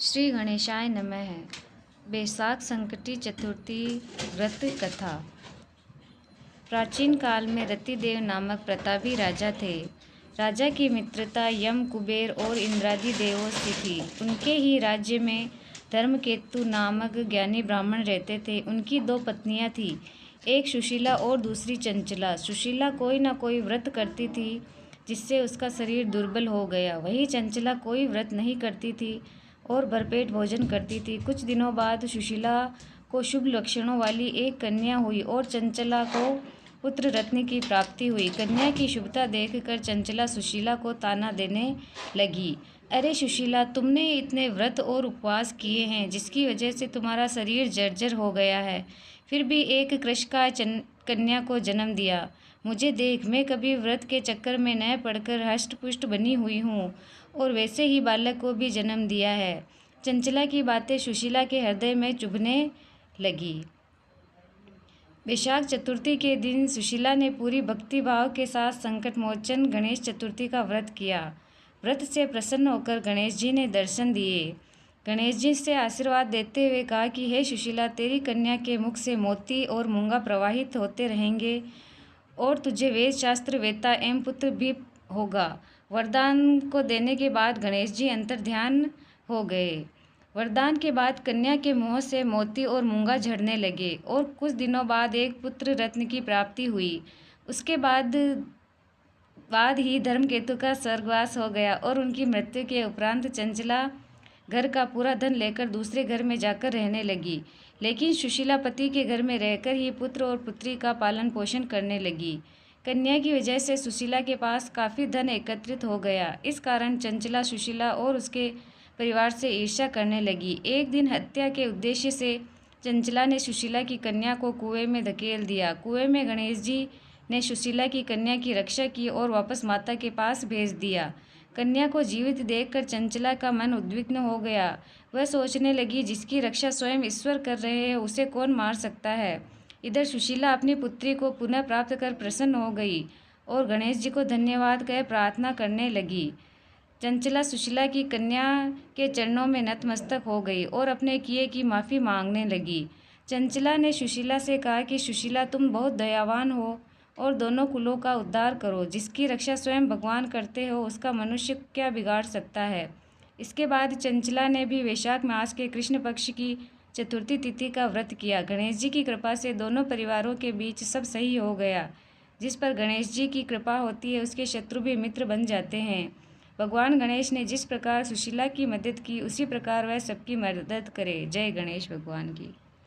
श्री गणेशाय नमः। बैसाख संकटी चतुर्थी व्रत कथा। प्राचीन काल में रतिदेव नामक प्रतापी राजा थे। राजा की मित्रता यम, कुबेर और इंद्रादि देवों से थी। उनके ही राज्य में धर्मकेतु नामक ज्ञानी ब्राह्मण रहते थे। उनकी दो पत्नियां थीं, एक सुशीला और दूसरी चंचला। सुशीला कोई न कोई व्रत करती थी जिससे उसका शरीर दुर्बल हो गया। वही चंचला कोई व्रत नहीं करती थी और भरपेट भोजन करती थी। कुछ दिनों बाद सुशीला को शुभ लक्षणों वाली एक कन्या हुई और चंचला को पुत्र रत्न की प्राप्ति हुई। कन्या की शुभता देखकर चंचला सुशीला को ताना देने लगी। अरे सुशीला, तुमने इतने व्रत और उपवास किए हैं जिसकी वजह से तुम्हारा शरीर जर्जर हो गया है, फिर भी एक कृशकाय कन्या को जन्म दिया। मुझे देख, मैं कभी व्रत के चक्कर में न पड़कर हष्ट पुष्ट बनी हुई हूँ और वैसे ही बालक को भी जन्म दिया है। चंचला की बातें सुशीला के हृदय में चुभने लगी। बैसाख चतुर्थी के दिन सुशीला ने पूरी भक्ति भाव के साथ संकट मोचन गणेश चतुर्थी का व्रत किया। व्रत से प्रसन्न होकर गणेश जी ने दर्शन दिए। गणेश जी से आशीर्वाद देते हुए कहा कि हे सुशीला, तेरी कन्या के मुख से मोती और मूंगा प्रवाहित होते रहेंगे और तुझे वेद शास्त्र वेत्ता एवं पुत्र भी होगा। वरदान को देने के बाद गणेश जी अंतर्ध्यान हो गए। वरदान के बाद कन्या के मुंह से मोती और मूंगा झड़ने लगे और कुछ दिनों बाद एक पुत्र रत्न की प्राप्ति हुई। उसके बाद ही धर्मकेतु का स्वर्गवास हो गया और उनकी मृत्यु के उपरांत चंचला घर का पूरा धन लेकर दूसरे घर में जाकर रहने लगी। लेकिन सुशीला पति के घर में रहकर ही पुत्र और पुत्री का पालन पोषण करने लगी। कन्या की वजह से सुशीला के पास काफ़ी धन एकत्रित हो गया। इस कारण चंचला सुशीला और उसके परिवार से ईर्ष्या करने लगी। एक दिन हत्या के उद्देश्य से चंचला ने सुशीला की कन्या को कुएं में धकेल दिया। कुएं में गणेश जी ने सुशीला की कन्या की रक्षा की और वापस माता के पास भेज दिया। कन्या को जीवित देखकर चंचला का मन उद्विग्न हो गया। वह सोचने लगी, जिसकी रक्षा स्वयं ईश्वर कर रहे हैं उसे कौन मार सकता है। इधर सुशीला अपनी पुत्री को पुनः प्राप्त कर प्रसन्न हो गई और गणेश जी को धन्यवाद कह प्रार्थना करने लगी। चंचला सुशीला की कन्या के चरणों में नतमस्तक हो गई और अपने किए की माफ़ी मांगने लगी। चंचला ने सुशीला से कहा कि सुशीला, तुम बहुत दयावान हो और दोनों कुलों का उद्धार करो। जिसकी रक्षा स्वयं भगवान करते हो उसका मनुष्य क्या बिगाड़ सकता है। इसके बाद चंचला ने भी वैशाख मास के कृष्ण पक्ष की चतुर्थी तिथि का व्रत किया। गणेश जी की कृपा से दोनों परिवारों के बीच सब सही हो गया। जिस पर गणेश जी की कृपा होती है उसके शत्रु भी मित्र बन जाते हैं। भगवान गणेश ने जिस प्रकार सुशीला की मदद की उसी प्रकार वह सबकी मदद करे। जय गणेश भगवान की।